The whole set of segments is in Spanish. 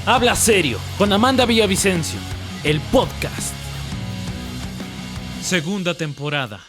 Habla Serio con Amanda Villavicencio, el podcast. Segunda temporada.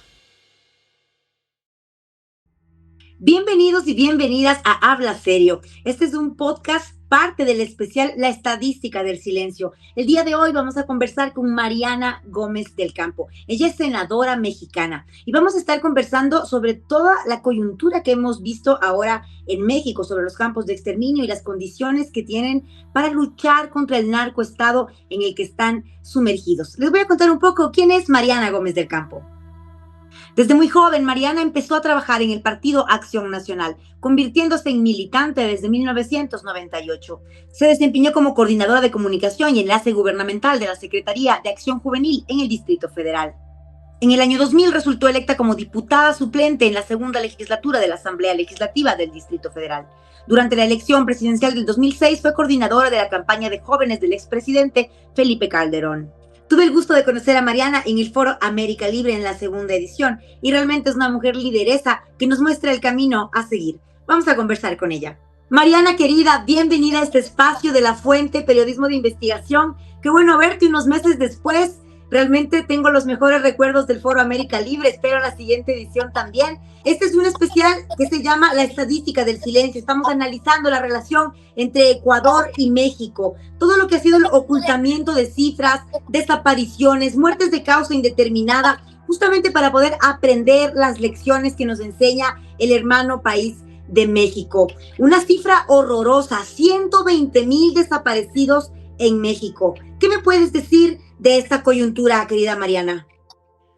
Bienvenidos y bienvenidas a Habla Serio. Este es un podcast, parte del especial La Estadística del Silencio. El día de hoy vamos a conversar con Mariana Gómez del Campo. Ella es senadora mexicana y vamos a estar conversando sobre toda la coyuntura que hemos visto ahora en México, sobre los campos de exterminio y las condiciones que tienen para luchar contra el narcoestado en el que están sumergidos. Les voy a contar un poco quién es Mariana Gómez del Campo. Desde muy joven, Mariana empezó a trabajar en el Partido Acción Nacional, convirtiéndose en militante desde 1998. Se desempeñó como coordinadora de comunicación y enlace gubernamental de la Secretaría de Acción Juvenil en el Distrito Federal. En el año 2000 resultó electa como diputada suplente en la segunda legislatura de la Asamblea Legislativa del Distrito Federal. Durante la elección presidencial del 2006 fue coordinadora de la campaña de jóvenes del expresidente Felipe Calderón. Tuve el gusto de conocer a Mariana en el Foro América Libre en la segunda edición y realmente es una mujer lideresa que nos muestra el camino a seguir. Vamos a conversar con ella. Mariana querida, bienvenida a este espacio de La Fuente, periodismo de investigación. Qué bueno verte unos meses después. Realmente tengo los mejores recuerdos del Foro América Libre, espero la siguiente edición también. Este es un especial que se llama La Estadística del Silencio. Estamos analizando la relación entre Ecuador y México, todo lo que ha sido el ocultamiento de cifras, desapariciones, muertes de causa indeterminada, justamente para poder aprender las lecciones que nos enseña el hermano país de México. Una cifra horrorosa, 120,000 desaparecidos en México. ¿Qué me puedes decir de esta coyuntura, querida Mariana?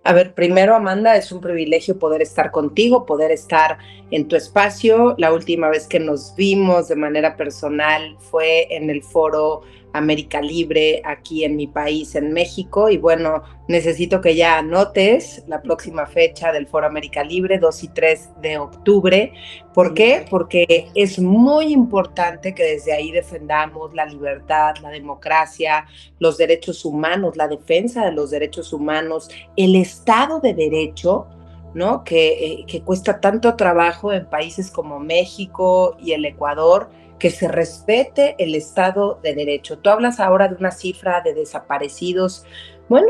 A ver, primero, Amanda, es un privilegio poder estar contigo, poder estar en tu espacio. La última vez que nos vimos de manera personal fue en el Foro América Libre aquí en mi país, en México. Y bueno, necesito que ya anotes la próxima fecha del Foro América Libre, 2 y 3 de octubre. ¿Por qué? Porque es muy importante que desde ahí defendamos la libertad, la democracia, los derechos humanos, la defensa de los derechos humanos, el Estado de Derecho, ¿no? Que cuesta tanto trabajo en países como México y el Ecuador, que se respete el Estado de Derecho. Tú hablas ahora de una cifra de desaparecidos. Bueno,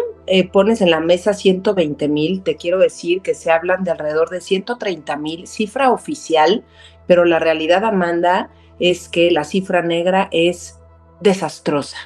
pones en la mesa 120,000, te quiero decir que se hablan de alrededor de 130,000, cifra oficial, pero la realidad, Amanda, es que la cifra negra es desastrosa.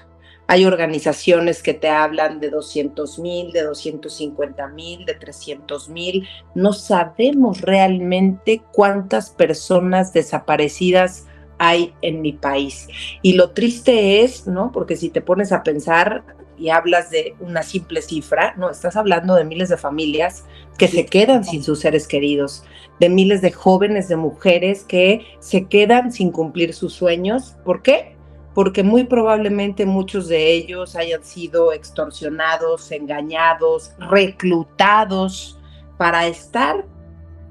Hay organizaciones que te hablan de 200,000, de 250,000, de 300,000. No sabemos realmente cuántas personas desaparecidas hay en mi país. Y lo triste es, ¿no? Porque si te pones a pensar y hablas de una simple cifra, ¿no? Estás hablando de miles de familias que se quedan sin sus seres queridos, de miles de jóvenes, de mujeres que se quedan sin cumplir sus sueños. ¿Por qué? Porque muy probablemente muchos de ellos hayan sido extorsionados, engañados, reclutados para estar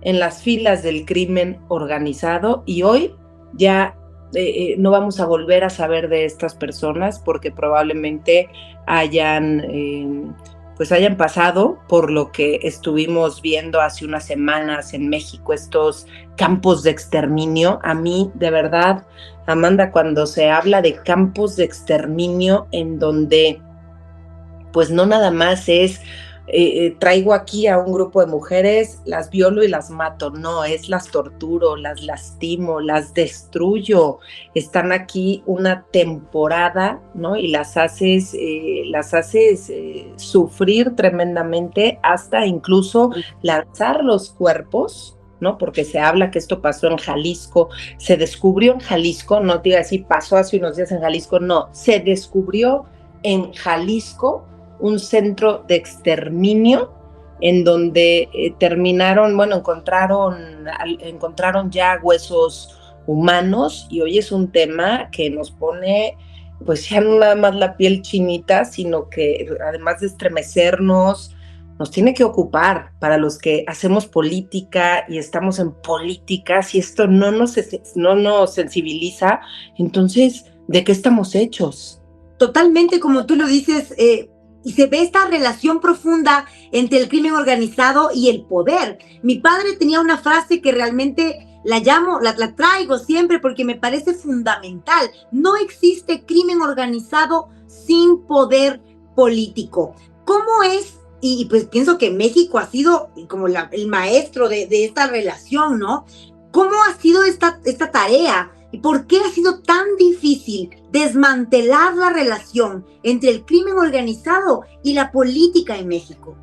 en las filas del crimen organizado, y hoy ya no vamos a volver a saber de estas personas porque probablemente hayan pasado por lo que estuvimos viendo hace unas semanas en México, estos campos de exterminio. A mí, de verdad, Amanda, cuando se habla de campos de exterminio en donde pues no nada más es traigo aquí a un grupo de mujeres, las violo y las mato, no, es las torturo, las lastimo, las destruyo, están aquí una temporada, ¿no? Y las haces sufrir tremendamente, hasta incluso lanzar los cuerpos, ¿no? Porque se habla que esto pasó en Jalisco, se descubrió en Jalisco, no te diga así, pasó hace unos días en Jalisco, no, se descubrió en Jalisco un centro de exterminio en donde encontraron ya huesos humanos, y hoy es un tema que nos pone pues ya no nada más la piel chinita, sino que además de estremecernos, nos tiene que ocupar para los que hacemos política y estamos en política. Si esto no nos sensibiliza, entonces, ¿de qué estamos hechos? Totalmente, como tú lo dices, y se ve esta relación profunda entre el crimen organizado y el poder. Mi padre tenía una frase que realmente la traigo siempre porque me parece fundamental. No existe crimen organizado sin poder político. ¿Cómo es? Y pues pienso que México ha sido como el maestro de esta relación, ¿no? ¿Cómo ha sido esta tarea? ¿Y por qué ha sido tan difícil desmantelar la relación entre el crimen organizado y la política en México?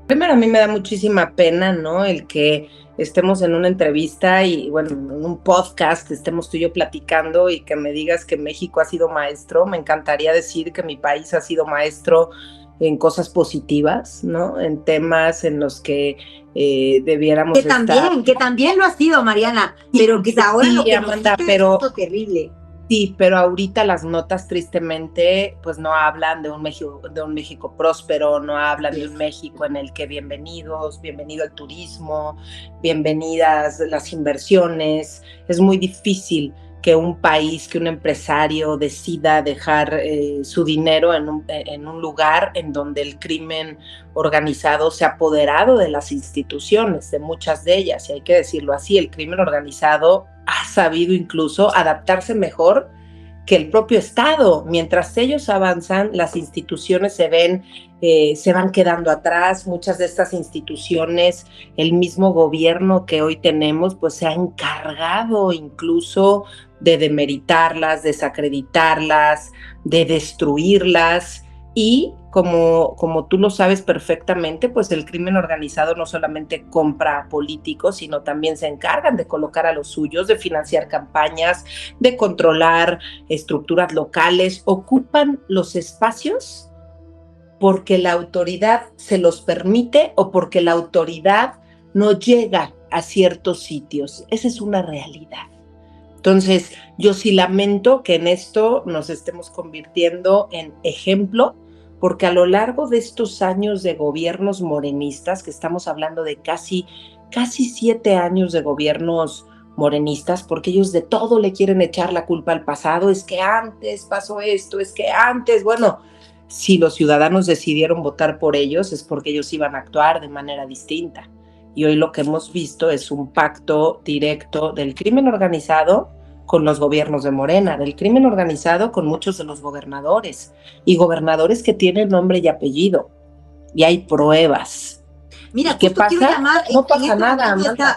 Primero, a mí me da muchísima pena, ¿no? El que estemos en una entrevista y, bueno, en un podcast, estemos tú y yo platicando y que me digas que México ha sido maestro. Me encantaría decir que mi país ha sido maestro en cosas positivas, ¿no? En temas en los que debiéramos estar. Que también lo ha sido, Mariana, pero que ahora sí, lo que Amanda, nos pero es terrible. Sí, pero ahorita las notas tristemente pues no hablan de un México próspero, no hablan de un México en el que bienvenido el turismo, bienvenidas las inversiones. Es muy difícil que un país, que un empresario decida dejar su dinero en un lugar en donde el crimen organizado se ha apoderado de las instituciones, de muchas de ellas, y hay que decirlo así, el crimen organizado ha sabido incluso adaptarse mejor que el propio Estado. Mientras ellos avanzan, las instituciones se van quedando atrás. Muchas de estas instituciones, el mismo gobierno que hoy tenemos, pues se ha encargado incluso de demeritarlas, desacreditarlas, de destruirlas. Y como tú lo sabes perfectamente, pues el crimen organizado no solamente compra políticos, sino también se encargan de colocar a los suyos, de financiar campañas, de controlar estructuras locales, ocupan los espacios porque la autoridad se los permite o porque la autoridad no llega a ciertos sitios. Esa es una realidad. Entonces, yo sí lamento que en esto nos estemos convirtiendo en ejemplo, porque a lo largo de estos años de gobiernos morenistas, que estamos hablando de casi 7 años de gobiernos morenistas, porque ellos de todo le quieren echar la culpa al pasado, es que antes pasó esto, es que antes, bueno, si los ciudadanos decidieron votar por ellos es porque ellos iban a actuar de manera distinta. Y hoy lo que hemos visto es un pacto directo del crimen organizado con los gobiernos de Morena, del crimen organizado con muchos de los gobernadores, y gobernadores que tienen nombre y apellido, y hay pruebas. Mira, ¿qué pasa? Quiero llamar no pasa nada,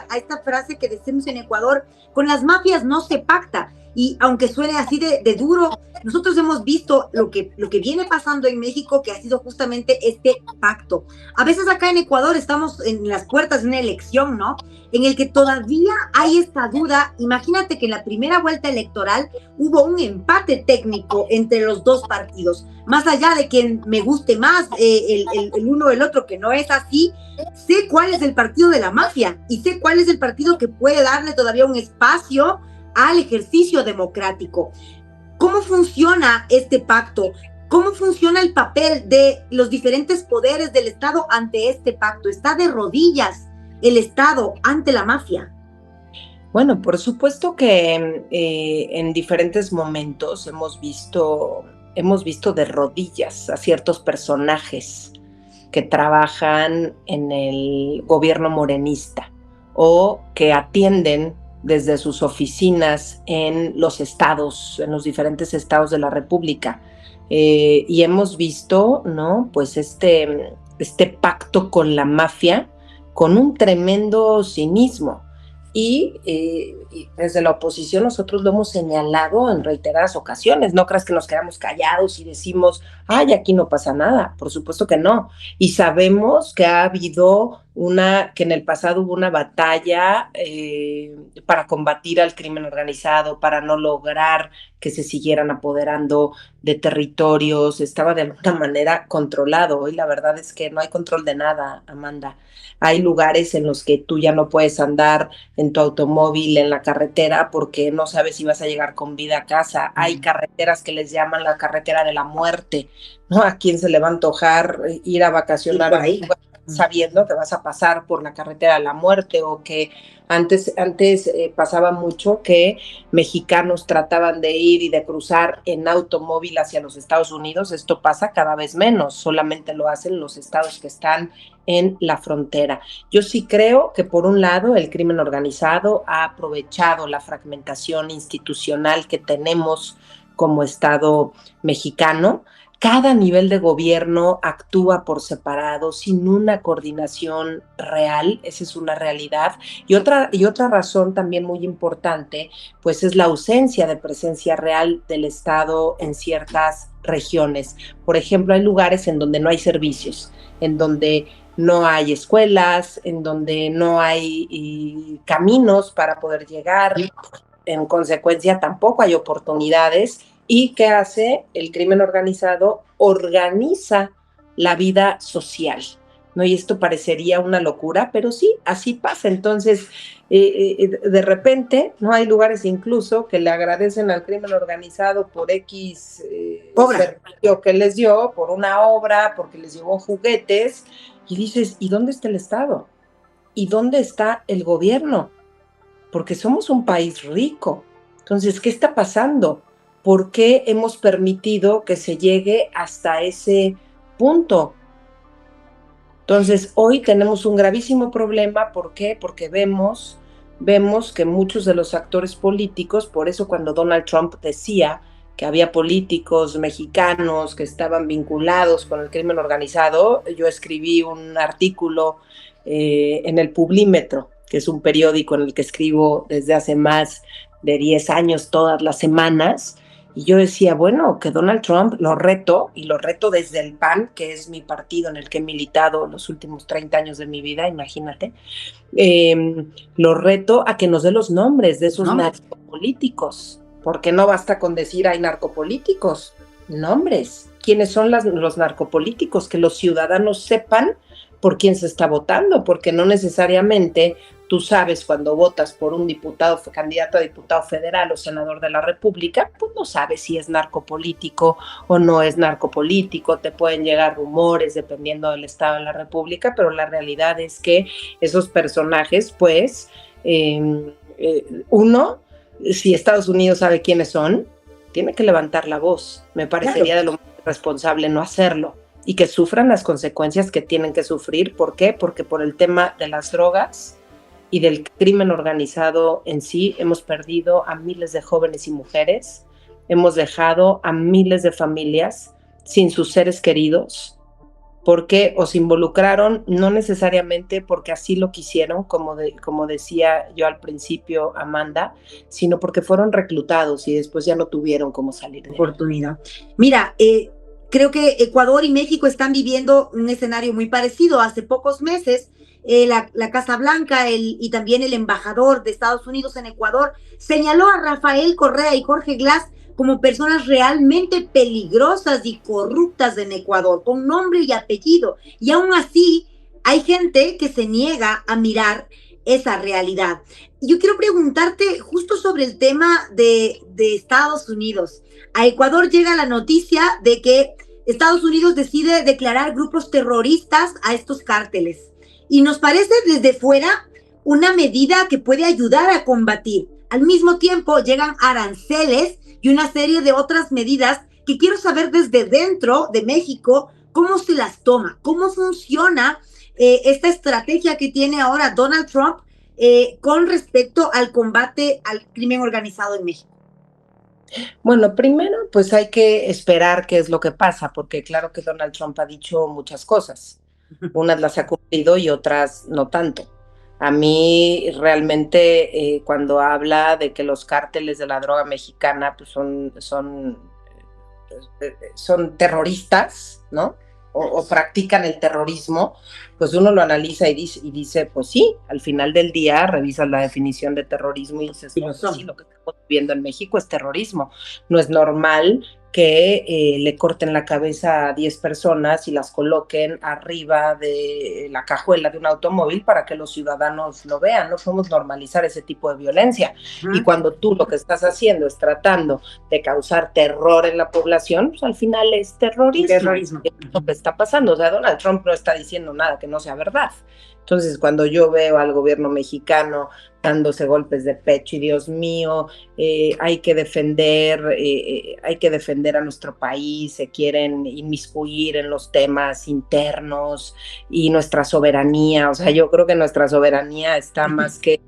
a esta frase que decimos en Ecuador: con las mafias no se pacta. Y aunque suene así de duro, nosotros hemos visto lo que viene pasando en México, que ha sido justamente este pacto. A veces acá en Ecuador estamos en las puertas de una elección, ¿no? En el que todavía hay esta duda. Imagínate que en la primera vuelta electoral hubo un empate técnico entre los dos partidos. Más allá de quien me guste más el uno o el otro, que no es así, sé cuál es el partido de la mafia y sé cuál es el partido que puede darle todavía un espacio al ejercicio democrático. ¿Cómo funciona este pacto? ¿Cómo funciona el papel de los diferentes poderes del Estado ante este pacto? ¿Está de rodillas el Estado ante la mafia? Bueno, por supuesto que en diferentes momentos hemos visto de rodillas a ciertos personajes que trabajan en el gobierno morenista o que atienden desde sus oficinas en los estados, en los diferentes estados de la República. Y hemos visto, ¿no? Pues este pacto con la mafia con un tremendo cinismo. Y desde la oposición nosotros lo hemos señalado en reiteradas ocasiones. No creas que nos quedamos callados y decimos, ay, aquí no pasa nada. Por supuesto que no. Y sabemos que ha habido que en el pasado hubo una batalla para combatir al crimen organizado, para no lograr que se siguieran apoderando de territorios. Estaba de alguna manera controlado. Hoy la verdad es que no hay control de nada, Amanda. Hay lugares en los que tú ya no puedes andar en tu automóvil en la carretera porque no sabes si vas a llegar con vida a casa. Hay carreteras que les llaman la carretera de la muerte, ¿no? ¿A quién se le va a antojar ir a vacacionar ahí? sabiendo que vas a pasar por la carretera de la muerte, o que antes pasaba mucho que mexicanos trataban de ir y de cruzar en automóvil hacia los Estados Unidos. Esto pasa cada vez menos, solamente lo hacen los estados que están en la frontera. Yo sí creo que, por un lado, el crimen organizado ha aprovechado la fragmentación institucional que tenemos como Estado mexicano. Cada nivel de gobierno actúa por separado, sin una coordinación real. Esa es una realidad. Y otra razón también muy importante, pues, es la ausencia de presencia real del Estado en ciertas regiones. Por ejemplo, hay lugares en donde no hay servicios, en donde no hay escuelas, en donde no hay caminos para poder llegar. En consecuencia, tampoco hay oportunidades. ¿Y qué hace el crimen organizado? Organiza la vida social, ¿no? Y esto parecería una locura, pero sí, así pasa. Entonces, de repente, ¿no? Hay lugares incluso que le agradecen al crimen organizado por X servicio que les dio, por una obra, porque les llevó juguetes, y dices, ¿y dónde está el Estado? ¿Y dónde está el gobierno? Porque somos un país rico. Entonces, ¿qué está pasando? ¿Por qué hemos permitido que se llegue hasta ese punto? Entonces, hoy tenemos un gravísimo problema. ¿Por qué? Porque vemos que muchos de los actores políticos, por eso cuando Donald Trump decía que había políticos mexicanos que estaban vinculados con el crimen organizado, yo escribí un artículo en el Publímetro, que es un periódico en el que escribo desde hace más de 10 años todas las semanas. Y yo decía, bueno, que Donald Trump lo reto, y lo reto desde el PAN, que es mi partido en el que he militado los últimos 30 años de mi vida, imagínate, lo reto a que nos dé los nombres de esos narcopolíticos, porque no basta con decir hay narcopolíticos, nombres. ¿Quiénes son los narcopolíticos? Que los ciudadanos sepan por quién se está votando, porque no necesariamente tú sabes, cuando votas por un candidato a diputado federal o senador de la República, pues no sabes si es narcopolítico o no es narcopolítico. Te pueden llegar rumores dependiendo del estado de la República, pero la realidad es que esos personajes, pues, uno, si Estados Unidos sabe quiénes son, tiene que levantar la voz. Me parecería de lo más responsable no hacerlo, y que sufran las consecuencias que tienen que sufrir. ¿Por qué? Porque por el tema de las drogas y del crimen organizado en sí, hemos perdido a miles de jóvenes y mujeres, hemos dejado a miles de familias sin sus seres queridos, porque os involucraron, no necesariamente porque así lo quisieron, como decía yo al principio, Amanda, sino porque fueron reclutados y después ya no tuvieron cómo salir de oportunidad. Mira, creo que Ecuador y México están viviendo un escenario muy parecido. Hace pocos meses, la Casa Blanca y también el embajador de Estados Unidos en Ecuador señaló a Rafael Correa y Jorge Glass como personas realmente peligrosas y corruptas en Ecuador, con nombre y apellido. Y aún así, hay gente que se niega a mirar esa realidad. Yo quiero preguntarte justo sobre el tema de Estados Unidos. A Ecuador llega la noticia de que Estados Unidos decide declarar grupos terroristas a estos cárteles. Y nos parece desde fuera una medida que puede ayudar a combatir. Al mismo tiempo llegan aranceles y una serie de otras medidas que quiero saber desde dentro de México cómo se las toma, cómo funciona esta estrategia que tiene ahora Donald Trump con respecto al combate al crimen organizado en México. Bueno, primero, pues hay que esperar qué es lo que pasa, porque claro que Donald Trump ha dicho muchas cosas. Unas las ha cumplido y otras no tanto. A mí realmente cuando habla de que los cárteles de la droga mexicana pues son terroristas, ¿no? O practican el terrorismo, pues uno lo analiza y dice, pues sí, al final del día revisas la definición de terrorismo y dices, no, sí, lo que estamos viendo en México es terrorismo. No es normal que le corten la cabeza a 10 personas y las coloquen arriba de la cajuela de un automóvil para que los ciudadanos lo vean. No podemos normalizar ese tipo de violencia. Y cuando tú lo que estás haciendo es tratando de causar terror en la población, pues al final es terrorismo. Es lo que está pasando. O sea, Donald Trump no está diciendo nada que no sea verdad. Entonces, cuando yo veo al gobierno mexicano dándose golpes de pecho y Dios mío, hay que defender a nuestro país, se quieren inmiscuir en los temas internos y nuestra soberanía, o sea, yo creo que nuestra soberanía está más que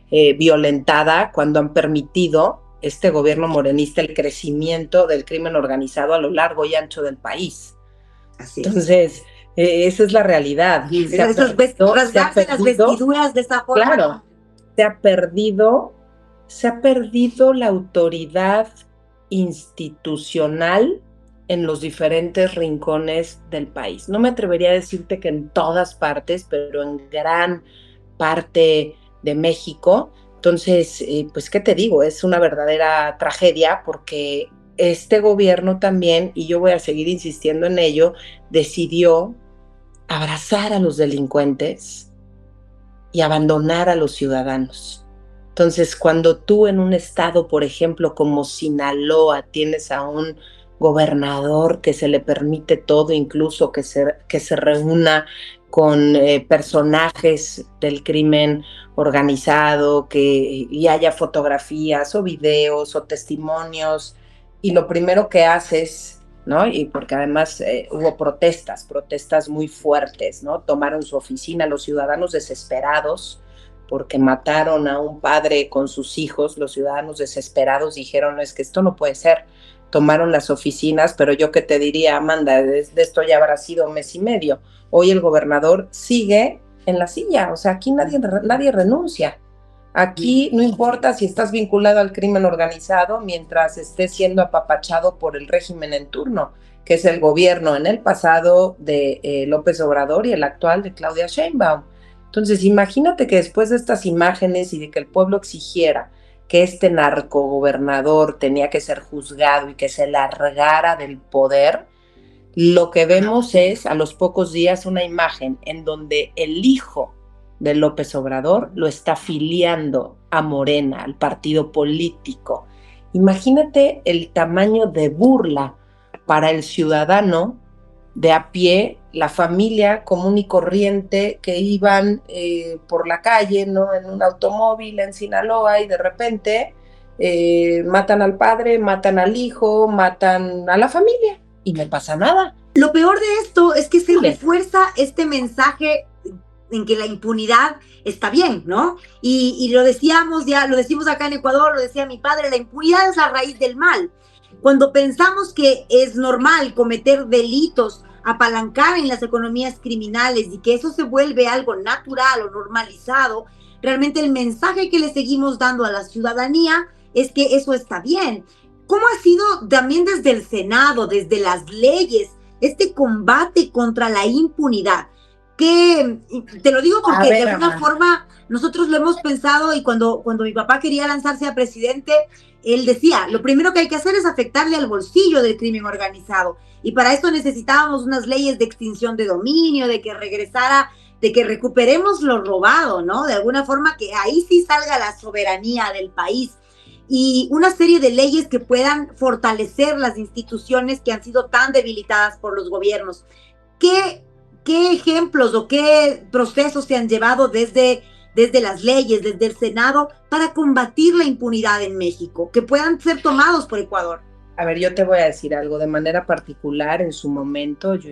violentada cuando han permitido este gobierno morenista el crecimiento del crimen organizado a lo largo y ancho del país. Así es. Entonces, esa es la realidad. Rasgarse las vestiduras de esa forma. Claro, se ha perdido la autoridad institucional en los diferentes rincones del país. No me atrevería a decirte que en todas partes, pero en gran parte de México. Entonces, pues, ¿qué te digo? Es una verdadera tragedia porque este gobierno también, y yo voy a seguir insistiendo en ello, decidió abrazar a los delincuentes y abandonar a los ciudadanos. Entonces, cuando tú en un estado, por ejemplo, como Sinaloa, tienes a un gobernador que se le permite todo, incluso que se reúna con personajes del crimen organizado, y haya fotografías o videos o testimonios, y lo primero que haces, ¿no? Y porque además hubo protestas muy fuertes, ¿no? Tomaron su oficina los ciudadanos desesperados porque mataron a un padre con sus hijos. Los ciudadanos desesperados dijeron, no, es que esto no puede ser. Tomaron las oficinas, pero yo qué te diría, Amanda, de esto ya habrá sido 1 mes y medio. Hoy el gobernador sigue en la silla, o sea, aquí nadie renuncia. Aquí no importa si estás vinculado al crimen organizado mientras estés siendo apapachado por el régimen en turno, que es el gobierno en el pasado de López Obrador y el actual de Claudia Sheinbaum. Entonces, imagínate que después de estas imágenes y de que el pueblo exigiera que este narcogobernador tenía que ser juzgado y que se largara del poder, lo que vemos es a los pocos días una imagen en donde el hijo de López Obrador lo está afiliando a Morena, al partido político. Imagínate el tamaño de burla para el ciudadano de a pie, la familia común y corriente que iban por la calle, ¿no? En un automóvil en Sinaloa, y de repente matan al padre, matan al hijo, matan a la familia y no pasa nada. Lo peor de esto es que se refuerza este mensaje en que la impunidad está bien, ¿no? Y lo decíamos ya, lo decimos acá en Ecuador, lo decía mi padre, la impunidad es la raíz del mal. Cuando pensamos que es normal cometer delitos, apalancar en las economías criminales y que eso se vuelve algo natural o normalizado, realmente el mensaje que le seguimos dando a la ciudadanía es que eso está bien. ¿Cómo ha sido también desde el Senado, desde las leyes, este combate contra la impunidad? Que te lo digo porque de alguna forma nosotros lo hemos pensado, y cuando mi papá quería lanzarse a presidente, él decía, lo primero que hay que hacer es afectarle al bolsillo del crimen organizado, y para eso necesitábamos unas leyes de extinción de dominio, de que regresara, de que recuperemos lo robado, ¿no? De alguna forma que ahí sí salga la soberanía del país, y una serie de leyes que puedan fortalecer las instituciones que han sido tan debilitadas por los gobiernos. ¿Qué ejemplos o qué procesos se han llevado desde las leyes, desde el Senado, para combatir la impunidad en México, que puedan ser tomados por Ecuador? A ver, yo te voy a decir algo. De manera particular, en su momento yo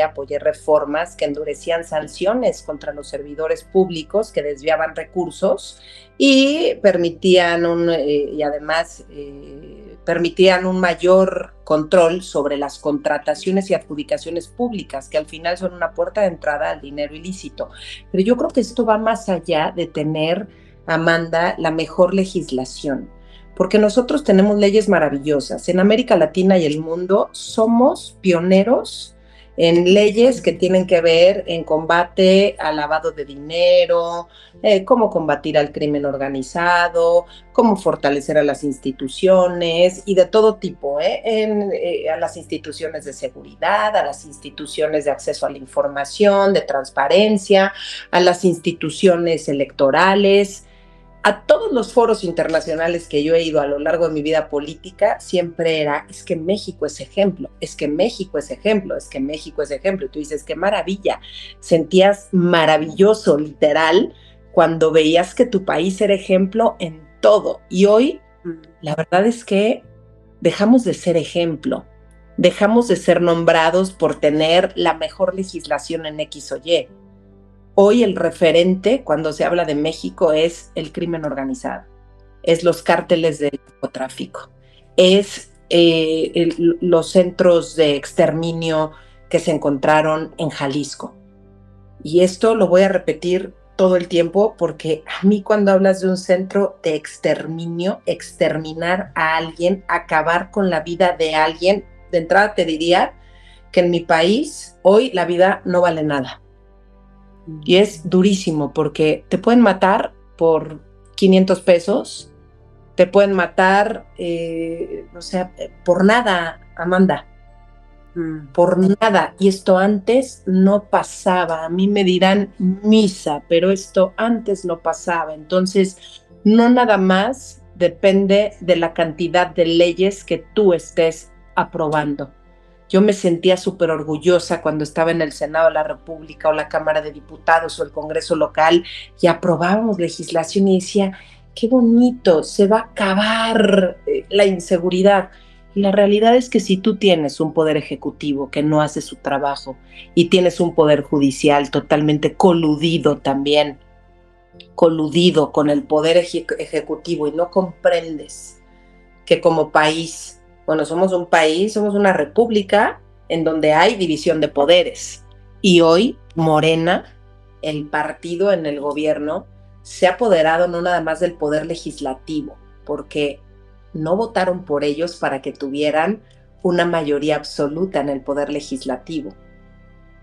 apoyé reformas que endurecían sanciones contra los servidores públicos que desviaban recursos y permitían un mayor control sobre las contrataciones y adjudicaciones públicas, que al final son una puerta de entrada al dinero ilícito. Pero yo creo que esto va más allá de tener, Amanda, la mejor legislación, porque nosotros tenemos leyes maravillosas. En América Latina y el mundo somos pioneros en leyes que tienen que ver en combate al lavado de dinero, cómo combatir al crimen organizado, cómo fortalecer a las instituciones y de todo tipo, a las instituciones de seguridad, a las instituciones de acceso a la información, de transparencia, a las instituciones electorales. A todos los foros internacionales que yo he ido a lo largo de mi vida política, siempre era, es que México es ejemplo, es que México es ejemplo, es que México es ejemplo. Y tú dices, qué maravilla, sentías maravilloso, literal, cuando veías que tu país era ejemplo en todo. Y hoy, la verdad es que dejamos de ser ejemplo, dejamos de ser nombrados por tener la mejor legislación en X o Y. Hoy el referente, cuando se habla de México, es el crimen organizado, es los cárteles del narcotráfico, es los centros de exterminio que se encontraron en Jalisco. Y esto lo voy a repetir todo el tiempo porque a mí cuando hablas de un centro de exterminio, exterminar a alguien, acabar con la vida de alguien, de entrada te diría que en mi país hoy la vida no vale nada. Y es durísimo porque te pueden matar por 500 pesos, te pueden matar, por nada, Amanda, por nada. Y esto antes no pasaba. A mí me dirán misa, pero esto antes no pasaba. Entonces, no nada más depende de la cantidad de leyes que tú estés aprobando. Yo me sentía súper orgullosa cuando estaba en el Senado de la República o la Cámara de Diputados o el Congreso local y aprobábamos legislación y decía, qué bonito, se va a acabar la inseguridad. Y la realidad es que si tú tienes un poder ejecutivo que no hace su trabajo y tienes un poder judicial totalmente coludido también, coludido con el poder ejecutivo y no comprendes que como país, bueno, somos un país, somos una república en donde hay división de poderes. Y hoy Morena, el partido en el gobierno, se ha apoderado no nada más del poder legislativo, porque no votaron por ellos para que tuvieran una mayoría absoluta en el poder legislativo.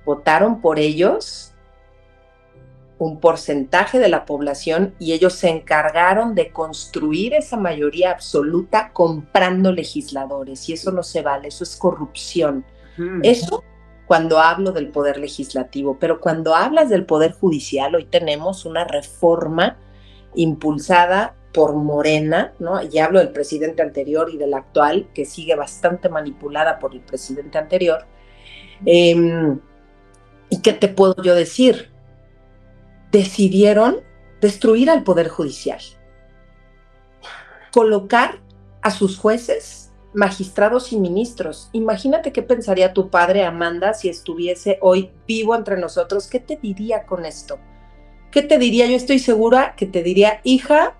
Votaron por ellos un porcentaje de la población y ellos se encargaron de construir esa mayoría absoluta comprando legisladores y eso no se vale, eso es corrupción. Eso cuando hablo del poder legislativo, pero cuando hablas del poder judicial, hoy tenemos una reforma impulsada por Morena, ¿no? Y hablo del presidente anterior y del actual, que sigue bastante manipulada por el presidente anterior. ¿Y qué te puedo yo decir? Decidieron destruir al Poder Judicial, colocar a sus jueces, magistrados y ministros. Imagínate qué pensaría tu padre, Amanda, si estuviese hoy vivo entre nosotros. ¿Qué te diría con esto? ¿Qué te diría? Yo estoy segura que te diría, hija,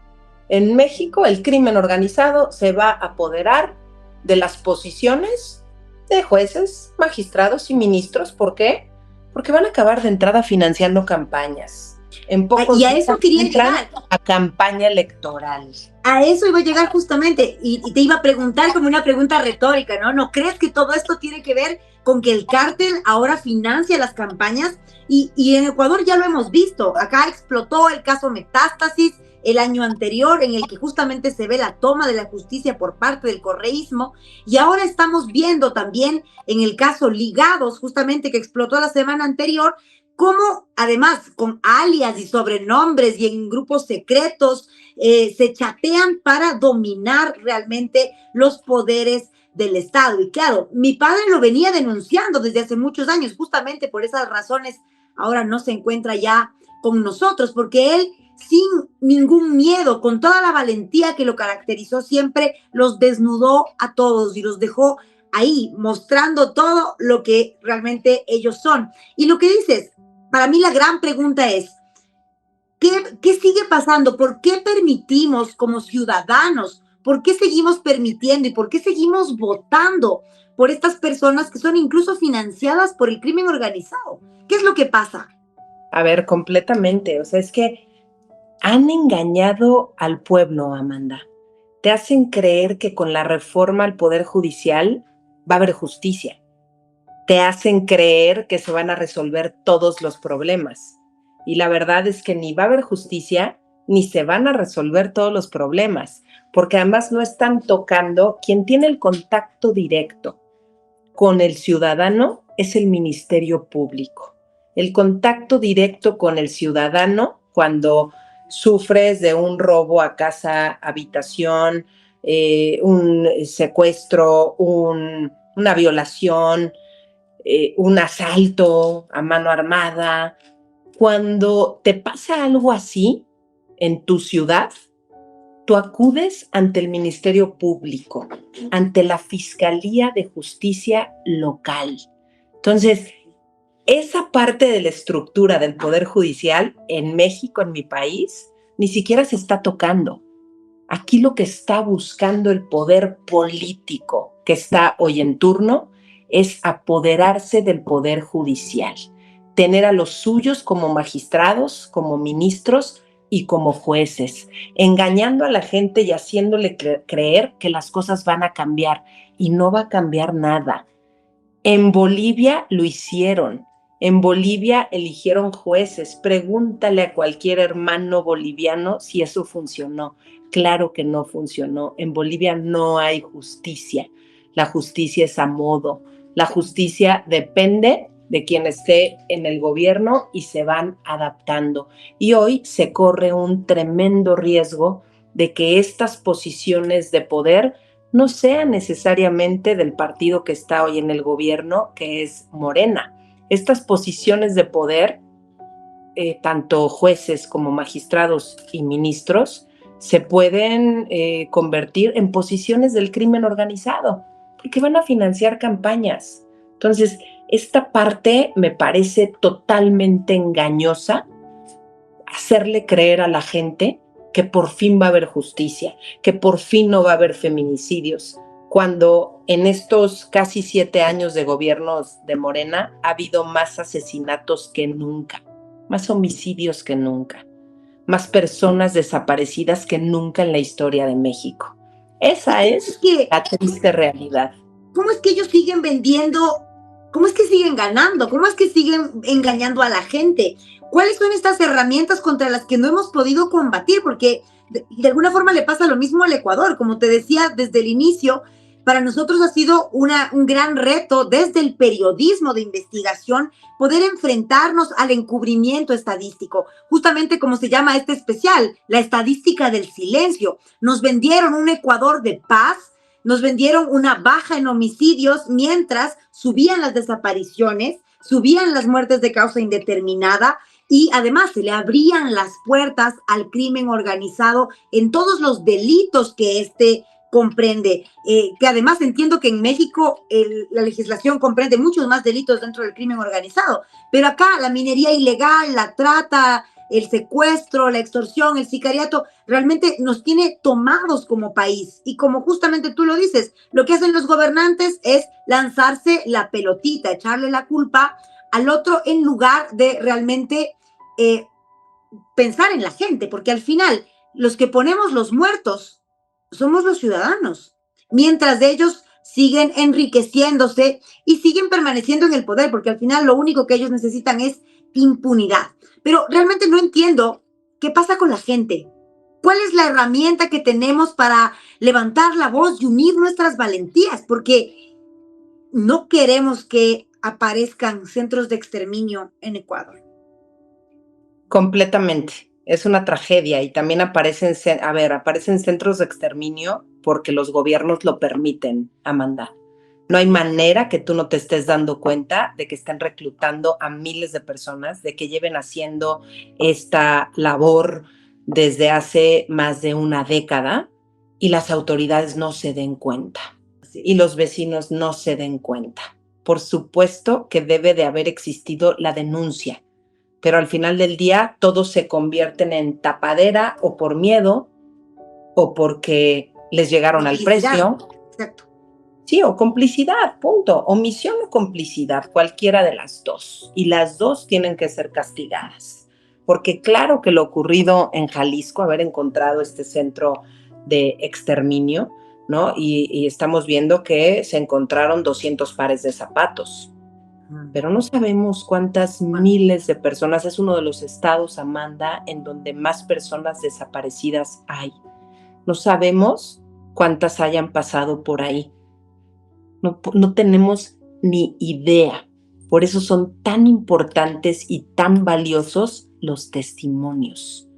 en México el crimen organizado se va a apoderar de las posiciones de jueces, magistrados y ministros. ¿Por qué? Porque van a acabar de entrada financiando campañas. En pocos y a eso quería llegar. A campaña electoral. A eso iba a llegar justamente, y te iba a preguntar como una pregunta retórica, ¿no? ¿No crees que todo esto tiene que ver con que el cártel ahora financia las campañas? Y en Ecuador ya lo hemos visto, acá explotó el caso Metástasis el año anterior, en el que justamente se ve la toma de la justicia por parte del correísmo, y ahora estamos viendo también en el caso Ligados, justamente que explotó la semana anterior, cómo además con alias y sobrenombres y en grupos secretos se chatean para dominar realmente los poderes del Estado. Y claro, mi padre lo venía denunciando desde hace muchos años, justamente por esas razones ahora no se encuentra ya con nosotros, porque él sin ningún miedo, con toda la valentía que lo caracterizó siempre, los desnudó a todos y los dejó ahí, mostrando todo lo que realmente ellos son. Y lo que dices, para mí la gran pregunta es, ¿qué sigue pasando? ¿Por qué permitimos como ciudadanos? ¿Por qué seguimos permitiendo y por qué seguimos votando por estas personas que son incluso financiadas por el crimen organizado? ¿Qué es lo que pasa? A ver, completamente. O sea, es que han engañado al pueblo, Amanda. Te hacen creer que con la reforma al Poder Judicial va a haber justicia. te hacen creer que se van a resolver todos los problemas. Y la verdad es que ni va a haber justicia, ni se van a resolver todos los problemas, porque además no están tocando. Quien tiene el contacto directo con el ciudadano es el Ministerio Público. El contacto directo con el ciudadano cuando sufres de un robo a casa, habitación, un secuestro, una violación, un asalto a mano armada. Cuando te pasa algo así en tu ciudad, tú acudes ante el Ministerio Público, ante la Fiscalía de Justicia local. Entonces, esa parte de la estructura del Poder Judicial en México, en mi país, ni siquiera se está tocando. Aquí lo que está buscando el poder político que está hoy en turno es apoderarse del Poder Judicial, tener a los suyos como magistrados, como ministros y como jueces, engañando a la gente y haciéndole creer que las cosas van a cambiar, y no va a cambiar nada. En Bolivia lo hicieron. En Bolivia eligieron jueces. Pregúntale a cualquier hermano boliviano si eso funcionó. Claro que no funcionó. En Bolivia no hay justicia. La justicia es a modo. La justicia depende de quien esté en el gobierno y se van adaptando. Y hoy se corre un tremendo riesgo de que estas posiciones de poder no sean necesariamente del partido que está hoy en el gobierno, que es Morena. Estas posiciones de poder, tanto jueces como magistrados y ministros, se pueden convertir en posiciones del crimen organizado, porque van a financiar campañas. Entonces, esta parte me parece totalmente engañosa, hacerle creer a la gente que por fin va a haber justicia, que por fin no va a haber feminicidios, cuando en estos casi 7 años de gobiernos de Morena ha habido más asesinatos que nunca, más homicidios que nunca, más personas desaparecidas que nunca en la historia de México. Esa es la triste realidad. ¿Cómo es que ellos siguen vendiendo? ¿Cómo es que siguen ganando? ¿Cómo es que siguen engañando a la gente? ¿Cuáles son estas herramientas contra las que no hemos podido combatir? Porque de alguna forma le pasa lo mismo al Ecuador. Como te decía desde el inicio, para nosotros ha sido un gran reto desde el periodismo de investigación poder enfrentarnos al encubrimiento estadístico, justamente como se llama este especial, la estadística del silencio. Nos vendieron un Ecuador de paz, nos vendieron una baja en homicidios mientras subían las desapariciones, subían las muertes de causa indeterminada y además se le abrían las puertas al crimen organizado en todos los delitos que comprende, que además entiendo que en México la legislación comprende muchos más delitos dentro del crimen organizado, pero acá la minería ilegal, la trata, el secuestro, la extorsión, el sicariato, realmente nos tiene tomados como país. Y como justamente tú lo dices, lo que hacen los gobernantes es lanzarse la pelotita, echarle la culpa al otro en lugar de realmente pensar en la gente, porque al final los que ponemos los muertos somos los ciudadanos, mientras ellos siguen enriqueciéndose y siguen permaneciendo en el poder, porque al final lo único que ellos necesitan es impunidad. Pero realmente no entiendo qué pasa con la gente. ¿Cuál es la herramienta que tenemos para levantar la voz y unir nuestras valentías? Porque no queremos que aparezcan centros de exterminio en Ecuador. Completamente. Es una tragedia y también aparecen centros de exterminio porque los gobiernos lo permiten, Amanda. No hay manera que tú no te estés dando cuenta de que están reclutando a miles de personas, de que lleven haciendo esta labor desde hace más de una década y las autoridades no se den cuenta y los vecinos no se den cuenta. Por supuesto que debe de haber existido la denuncia, pero al final del día todos se convierten en tapadera o por miedo o porque les llegaron al precio. Exacto. Sí, o complicidad, punto. Omisión o complicidad, cualquiera de las dos. Y las dos tienen que ser castigadas. Porque claro que lo ocurrido en Jalisco, haber encontrado este centro de exterminio, ¿no? Y estamos viendo que se encontraron 200 pares de zapatos. pero no sabemos cuántas miles de personas. Es uno de los estados, Amanda, en donde más personas desaparecidas hay. No sabemos cuántas hayan pasado por ahí. No tenemos ni idea. Por eso son tan importantes y tan valiosos los testimonios.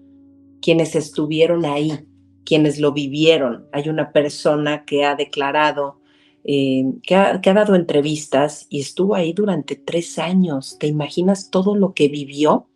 Quienes estuvieron ahí, quienes lo vivieron. Hay una persona que ha declarado, que ha dado entrevistas y estuvo ahí durante 3 años. ¿Te imaginas todo lo que vivió?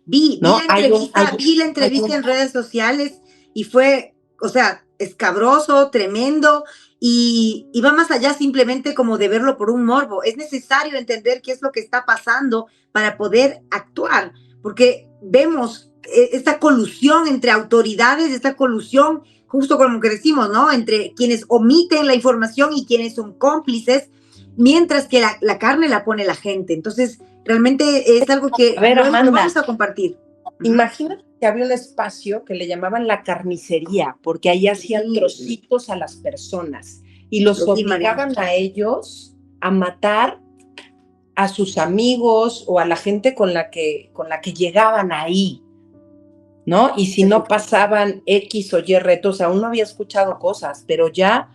Vi la entrevista en redes sociales y fue, o sea, escabroso, tremendo, y va más allá simplemente como de verlo por un morbo. Es necesario entender qué es lo que está pasando para poder actuar, porque vemos esta colusión entre autoridades, esta colusión, justo como que decimos, ¿no? Entre quienes omiten la información y quienes son cómplices, mientras que la carne la pone la gente. Entonces, realmente es algo que Amanda, vamos a compartir. Imagínate que había un espacio que le llamaban la carnicería, porque ahí hacían trocitos a las personas y los obligaban a ellos a matar a sus amigos o a la gente con la que llegaban ahí, ¿no? Y si no pasaban X o Y retos, aún no había escuchado cosas, pero ya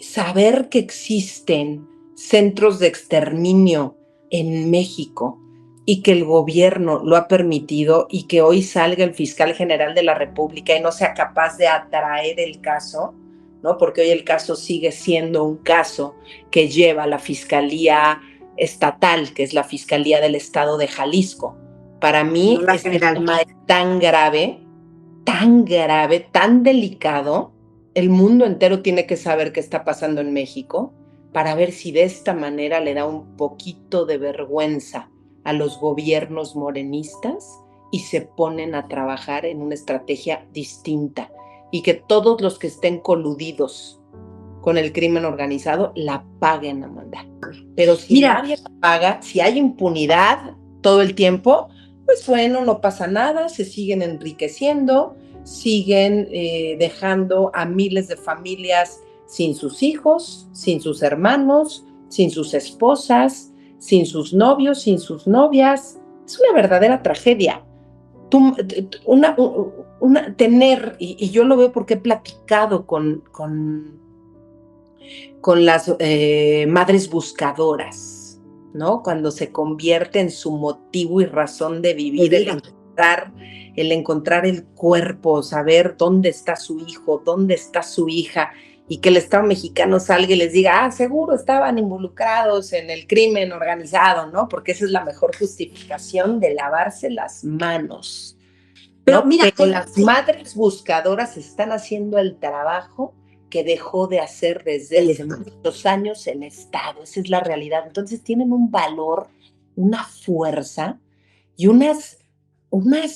saber que existen centros de exterminio en México y que el gobierno lo ha permitido y que hoy salga el fiscal general de la República y no sea capaz de atraer el caso, ¿no? Porque hoy el caso sigue siendo un caso que lleva la Fiscalía Estatal, que es la Fiscalía del Estado de Jalisco. Para mí este tema es tan grave, tan delicado. El mundo entero tiene que saber qué está pasando en México para ver si de esta manera le da un poquito de vergüenza a los gobiernos morenistas y se ponen a trabajar en una estrategia distinta y que todos los que estén coludidos con el crimen organizado la paguen, Amanda. Pero si nadie la paga, si hay impunidad todo el tiempo, pues bueno, no pasa nada, se siguen enriqueciendo, siguen dejando a miles de familias sin sus hijos, sin sus hermanos, sin sus esposas, sin sus novios, sin sus novias. Es una verdadera tragedia. Tener, y yo lo veo porque he platicado con las madres buscadoras, ¿no? Cuando se convierte en su motivo y razón de vivir, el encontrar el cuerpo, saber dónde está su hijo, dónde está su hija, y que el Estado mexicano salga y les diga, seguro estaban involucrados en el crimen organizado, ¿no? Porque esa es la mejor justificación de lavarse las manos. Pero ¿no? Mira, pero las madres buscadoras están haciendo el trabajo que dejó de hacer desde hace muchos años el Estado. Esa es la realidad. Entonces tienen un valor, una fuerza y unas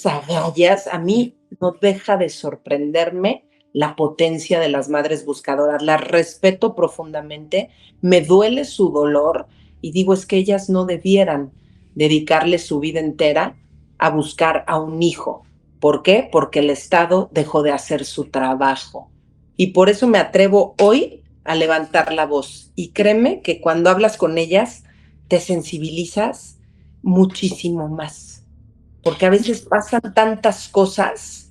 agallas. A mí no deja de sorprenderme la potencia de las madres buscadoras. Las respeto profundamente, me duele su dolor y digo, es que ellas no debieran dedicarle su vida entera a buscar a un hijo. ¿Por qué? Porque el Estado dejó de hacer su trabajo. Y por eso me atrevo hoy a levantar la voz. Y créeme que cuando hablas con ellas, te sensibilizas muchísimo más. Porque a veces pasan tantas cosas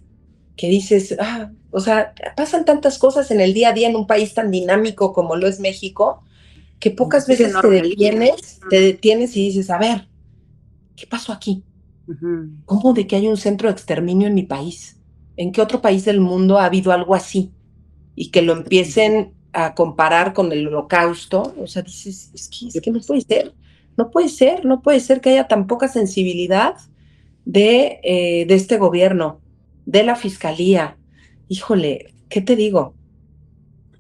que dices, o sea, pasan tantas cosas en el día a día en un país tan dinámico como lo es México, que pocas veces te detienes y dices, a ver, ¿qué pasó aquí? ¿Cómo de que hay un centro de exterminio en mi país? ¿En qué otro país del mundo ha habido algo así? Y que lo empiecen a comparar con el Holocausto. O sea, dices, es que no puede ser. No puede ser que haya tan poca sensibilidad de este gobierno, de la fiscalía. Híjole, ¿qué te digo?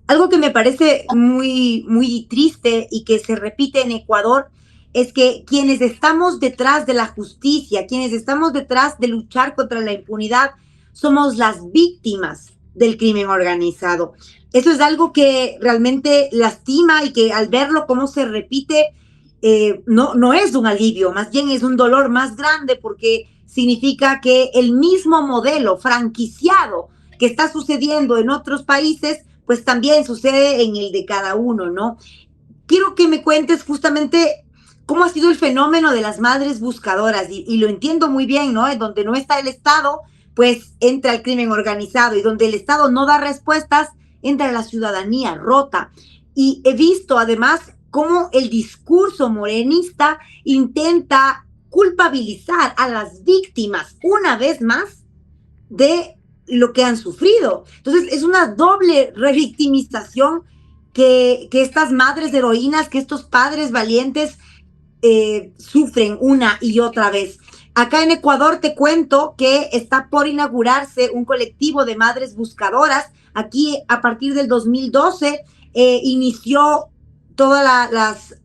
Algo que me parece muy, muy triste y que se repite en Ecuador es que quienes estamos detrás de la justicia, quienes estamos detrás de luchar contra la impunidad, somos las víctimas del crimen organizado. Eso es algo que realmente lastima y que al verlo cómo se repite, no es un alivio, más bien es un dolor más grande porque significa que el mismo modelo franquiciado que está sucediendo en otros países, pues también sucede en el de cada uno, ¿no? quiero que me cuentes justamente cómo ha sido el fenómeno de las madres buscadoras, y lo entiendo muy bien, ¿no? En donde no está el Estado, pues entra el crimen organizado, y donde el Estado no da respuestas, entra la ciudadanía rota. Y he visto además cómo el discurso morenista intenta culpabilizar a las víctimas una vez más de lo que han sufrido. Entonces es una doble revictimización que estas madres heroínas, que estos padres valientes sufren una y otra vez. Acá en Ecuador te cuento que está por inaugurarse un colectivo de madres buscadoras. Aquí a partir del 2012 inició todas las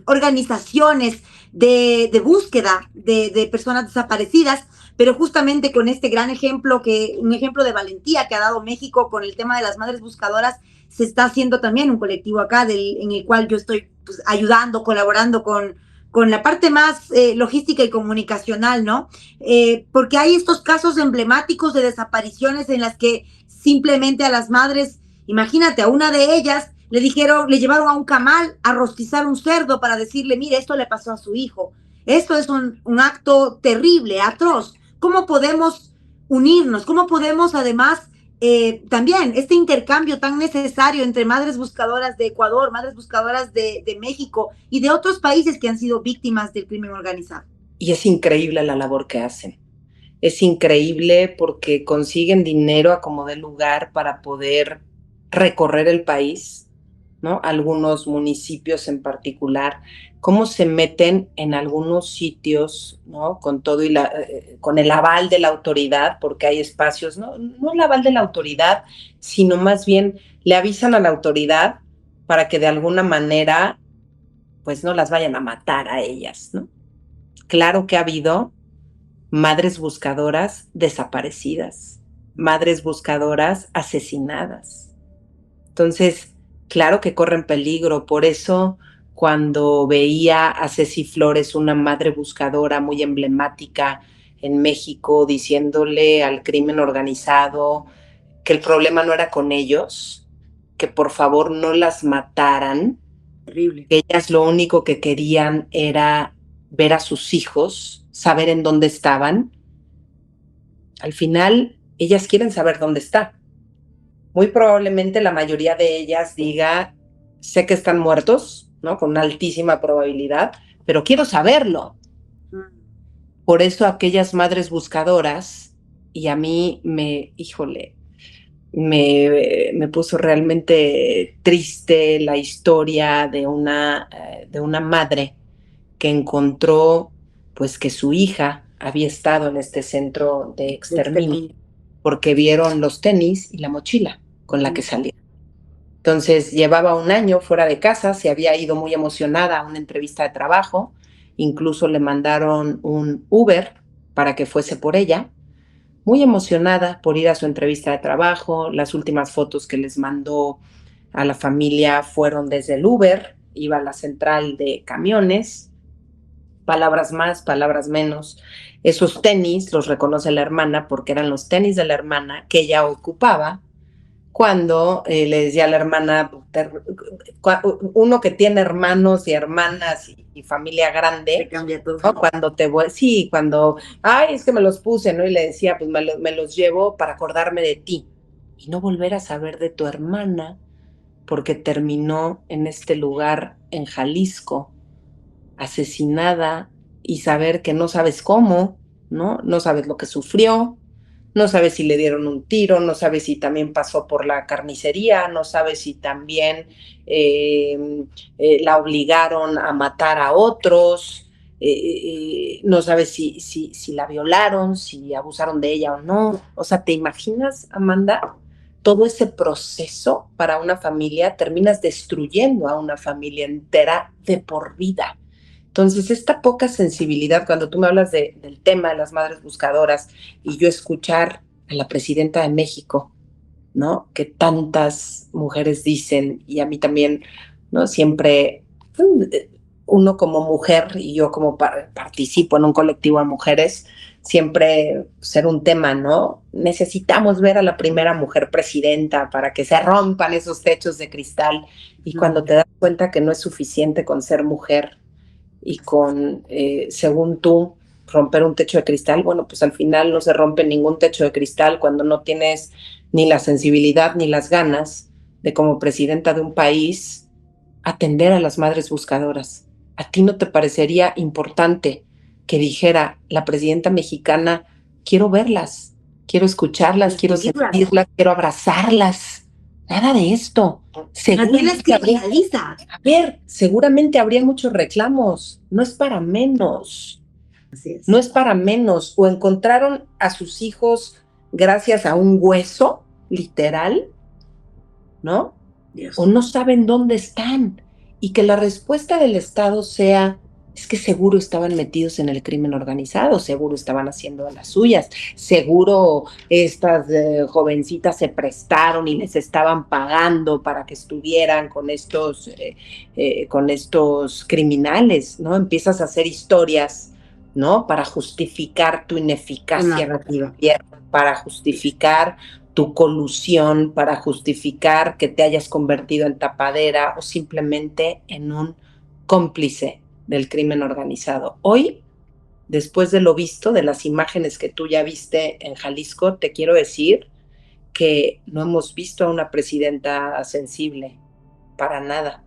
organizaciones de búsqueda de personas desaparecidas, pero justamente con este gran ejemplo, un ejemplo de valentía que ha dado México con el tema de las madres buscadoras, se está haciendo también un colectivo acá en el cual yo estoy pues, ayudando, colaborando con la parte más logística y comunicacional, ¿no? Porque hay estos casos emblemáticos de desapariciones en las que simplemente a las madres, imagínate, a una de ellas le llevaron a un camal a rostizar un cerdo para decirle, mire, esto le pasó a su hijo. Esto es un acto terrible, atroz. ¿Cómo podemos unirnos? ¿Cómo podemos además también este intercambio tan necesario entre madres buscadoras de Ecuador, madres buscadoras de México y de otros países que han sido víctimas del crimen organizado? Y es increíble la labor que hacen. Es increíble porque consiguen dinero a como de lugar para poder recorrer el país, ¿no? Algunos municipios en particular, cómo se meten en algunos sitios, ¿no? Con todo y con el aval de la autoridad, porque hay espacios, no el aval de la autoridad, sino más bien le avisan a la autoridad para que de alguna manera, pues no las vayan a matar a ellas, ¿no? Claro que ha habido madres buscadoras desaparecidas, madres buscadoras asesinadas. Entonces, claro que corren peligro. Por eso, cuando veía a Ceci Flores, una madre buscadora muy emblemática en México, diciéndole al crimen organizado que el problema no era con ellos, que por favor no las mataran, Terrible. que ellas lo único que querían era ver a sus hijos, saber en dónde estaban. Al final, ellas quieren saber dónde está. Muy probablemente la mayoría de ellas diga, sé que están muertos, ¿no? Con una altísima probabilidad, pero quiero saberlo. Por eso aquellas madres buscadoras, y a mí me puso realmente triste la historia de una madre que encontró pues que su hija había estado en este centro de exterminio porque vieron los tenis y la mochila con la que salía. Entonces llevaba un año fuera de casa, se había ido muy emocionada a una entrevista de trabajo, incluso le mandaron un Uber para que fuese por ella, muy emocionada por ir a su entrevista de trabajo. Las últimas fotos que les mandó a la familia fueron desde el Uber, iba a la central de camiones, palabras más, palabras menos. Esos tenis los reconoce la hermana porque eran los tenis de la hermana que ella ocupaba cuando le decía a la hermana, uno que tiene hermanos y hermanas y familia grande, Se cambia todo. ¿no? Ay, es que me los puse, ¿no? Y le decía, pues me los llevo para acordarme de ti y no volver a saber de tu hermana porque terminó en este lugar en Jalisco, asesinada, y saber que no sabes cómo, ¿no? No sabes lo que sufrió, no sabes si le dieron un tiro, no sabes si también pasó por la carnicería, no sabes si también la obligaron a matar a otros, no sabes si la violaron, si abusaron de ella o no. O sea, ¿te imaginas, Amanda? Todo ese proceso para una familia, terminas destruyendo a una familia entera de por vida. Entonces, esta poca sensibilidad, cuando tú me hablas del tema de las madres buscadoras y yo escuchar a la presidenta de México, ¿no? Que tantas mujeres dicen, y a mí también, ¿no? Siempre uno como mujer, y yo como participo en un colectivo de mujeres, siempre ser un tema, ¿no? Necesitamos ver a la primera mujer presidenta para que se rompan esos techos de cristal. Y cuando te das cuenta que no es suficiente con ser mujer y con, según tú, romper un techo de cristal, bueno, pues al final no se rompe ningún techo de cristal cuando no tienes ni la sensibilidad ni las ganas de, como presidenta de un país, atender a las madres buscadoras. ¿A ti no te parecería importante que dijera la presidenta mexicana, quiero verlas, quiero escucharlas, quiero sentirlas, quiero abrazarlas? Nada de esto. Seguramente habría, a ver, seguramente habría muchos reclamos. No es para menos. Así es. No es para menos. O encontraron a sus hijos gracias a un hueso, literal, ¿no? Dios. O no saben dónde están. Y que la respuesta del Estado sea, es que seguro estaban metidos en el crimen organizado, seguro estaban haciendo las suyas, seguro estas jovencitas se prestaron y les estaban pagando para que estuvieran con estos criminales, ¿no? Empiezas a hacer historias, ¿no? Para justificar tu ineficacia, para justificar tu colusión, para justificar que te hayas convertido en tapadera o simplemente en un cómplice del crimen organizado. Hoy, después de lo visto, de las imágenes que tú ya viste en Jalisco, te quiero decir que no hemos visto a una presidenta sensible, para nada.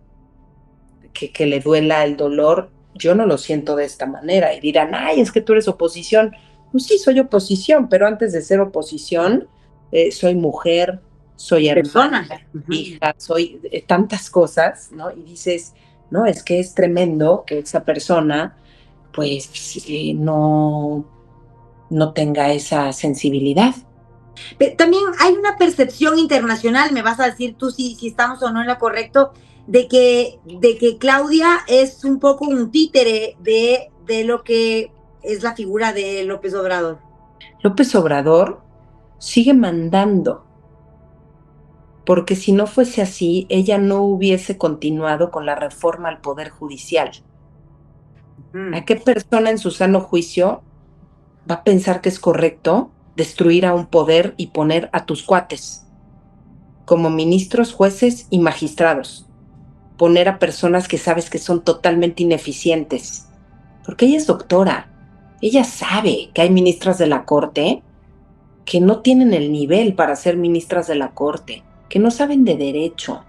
Que le duela el dolor, yo no lo siento de esta manera. Y dirán, ay, es que tú eres oposición. Pues sí, soy oposición, pero antes de ser oposición, soy mujer, soy hermana, hija, soy tantas cosas, ¿no? Y dices, no, es que es tremendo que esa persona, pues, no tenga esa sensibilidad. También hay una percepción internacional, me vas a decir tú si estamos o no en lo correcto, de que Claudia es un poco un títere de lo que es la figura de López Obrador. López Obrador sigue mandando, porque si no fuese así, ella no hubiese continuado con la reforma al Poder Judicial. ¿A qué persona en su sano juicio va a pensar que es correcto destruir a un poder y poner a tus cuates como ministros, jueces y magistrados? Poner a personas que sabes que son totalmente ineficientes. Porque ella es doctora. Ella sabe que hay ministras de la Corte que no tienen el nivel para ser ministras de la Corte, que no saben de derecho.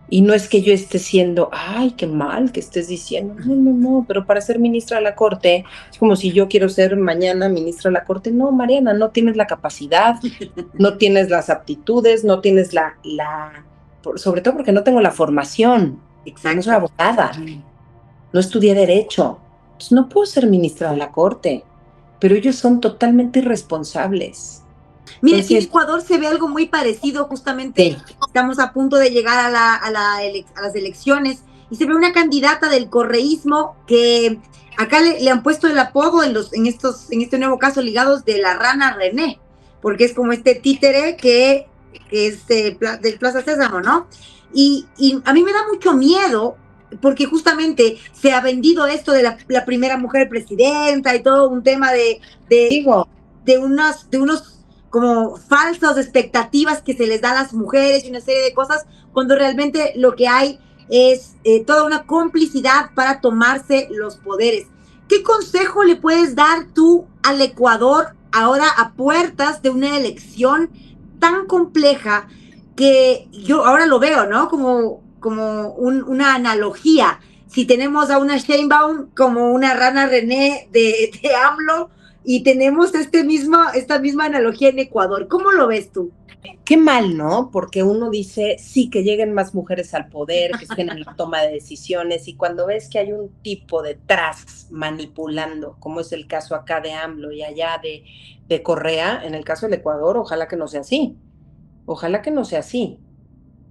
Y no es que yo esté siendo, ay, qué mal que estés diciendo, no, pero para ser ministra de la Corte, es como si yo quiero ser mañana ministra de la Corte. No, Mariana, no tienes la capacidad, no tienes las aptitudes, no tienes sobre todo porque no tengo la formación. Exacto. No soy abogada, no estudié derecho, pues no puedo ser ministra de la Corte, pero ellos son totalmente irresponsables. Mire, en Ecuador se ve algo muy parecido, justamente sí. Estamos a punto de llegar a las elecciones y se ve una candidata del correísmo que acá le han puesto el apodo en este nuevo caso ligados de la Rana René, porque es como este títere que es del Plaza Sésamo, ¿no? Y a mí me da mucho miedo porque justamente se ha vendido esto de la primera mujer presidenta y todo un tema de unos como falsas expectativas que se les da a las mujeres y una serie de cosas, cuando realmente lo que hay es toda una complicidad para tomarse los poderes. ¿Qué consejo le puedes dar tú al Ecuador ahora a puertas de una elección tan compleja que yo ahora lo veo, ¿no? Como una analogía. Si tenemos a una Sheinbaum como una Rana René de AMLO, y tenemos esta misma analogía en Ecuador. ¿Cómo lo ves tú? Qué mal, ¿no? Porque uno dice, sí, que lleguen más mujeres al poder, que estén en la toma de decisiones, y cuando ves que hay un tipo detrás manipulando, como es el caso acá de AMLO y allá de Correa, en el caso del Ecuador, ojalá que no sea así. Ojalá que no sea así.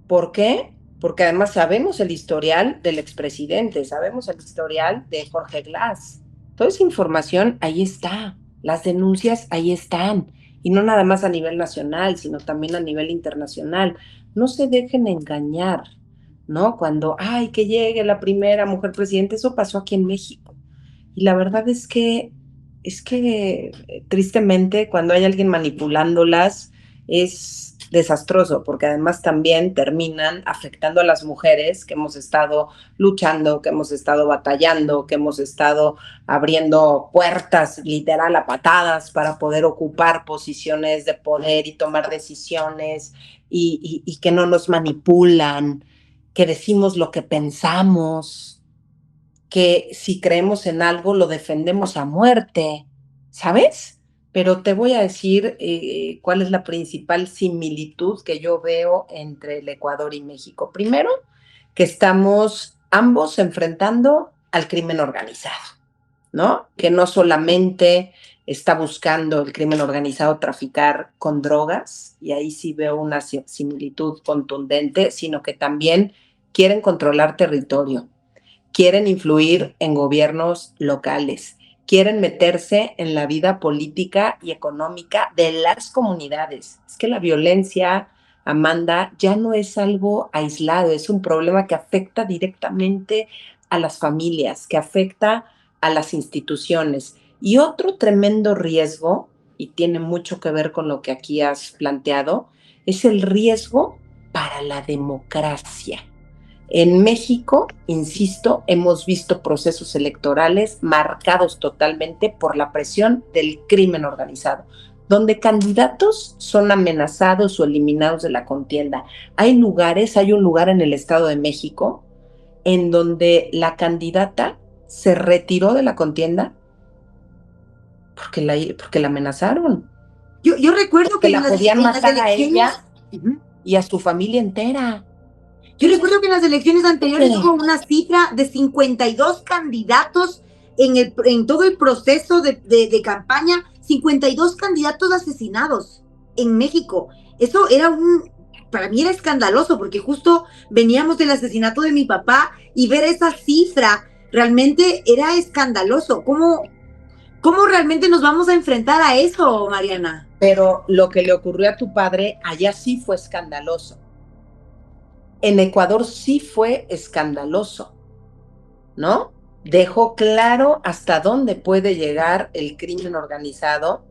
¿Por qué? Porque además sabemos el historial del expresidente, sabemos el historial de Jorge Glass. Toda esa información ahí está. Las denuncias ahí están, y no nada más a nivel nacional, sino también a nivel internacional. No se dejen engañar, ¿no? Cuando, ay, que llegue la primera mujer presidenta, eso pasó aquí en México. Y la verdad es que tristemente cuando hay alguien manipulándolas es desastroso, porque además también terminan afectando a las mujeres que hemos estado luchando, que hemos estado batallando, que hemos estado abriendo puertas literal a patadas para poder ocupar posiciones de poder y tomar decisiones y que no nos manipulan, que decimos lo que pensamos, que si creemos en algo lo defendemos a muerte, ¿sabes? Pero te voy a decir cuál es la principal similitud que yo veo entre el Ecuador y México. Primero, que estamos ambos enfrentando al crimen organizado, ¿no? Que no solamente está buscando el crimen organizado traficar con drogas, y ahí sí veo una similitud contundente, sino que también quieren controlar territorio, quieren influir en gobiernos locales, quieren meterse en la vida política y económica de las comunidades. Es que la violencia, Amanda, ya no es algo aislado, es un problema que afecta directamente a las familias, que afecta a las instituciones. Y otro tremendo riesgo, y tiene mucho que ver con lo que aquí has planteado, es el riesgo para la democracia. En México, insisto, hemos visto procesos electorales marcados totalmente por la presión del crimen organizado, donde candidatos son amenazados o eliminados de la contienda. Hay un lugar en el Estado de México en donde la candidata se retiró de la contienda porque la amenazaron. Yo recuerdo que la podían matar a ella uh-huh. y a su familia entera. Yo recuerdo que en las elecciones anteriores hubo una cifra de 52 candidatos en todo el proceso de campaña, 52 candidatos asesinados en México. Eso era para mí era escandaloso, porque justo veníamos del asesinato de mi papá y ver esa cifra realmente era escandaloso. ¿Cómo realmente nos vamos a enfrentar a eso, Mariana? Pero lo que le ocurrió a tu padre allá sí fue escandaloso. En Ecuador sí fue escandaloso, ¿no? Dejó claro hasta dónde puede llegar el crimen organizado.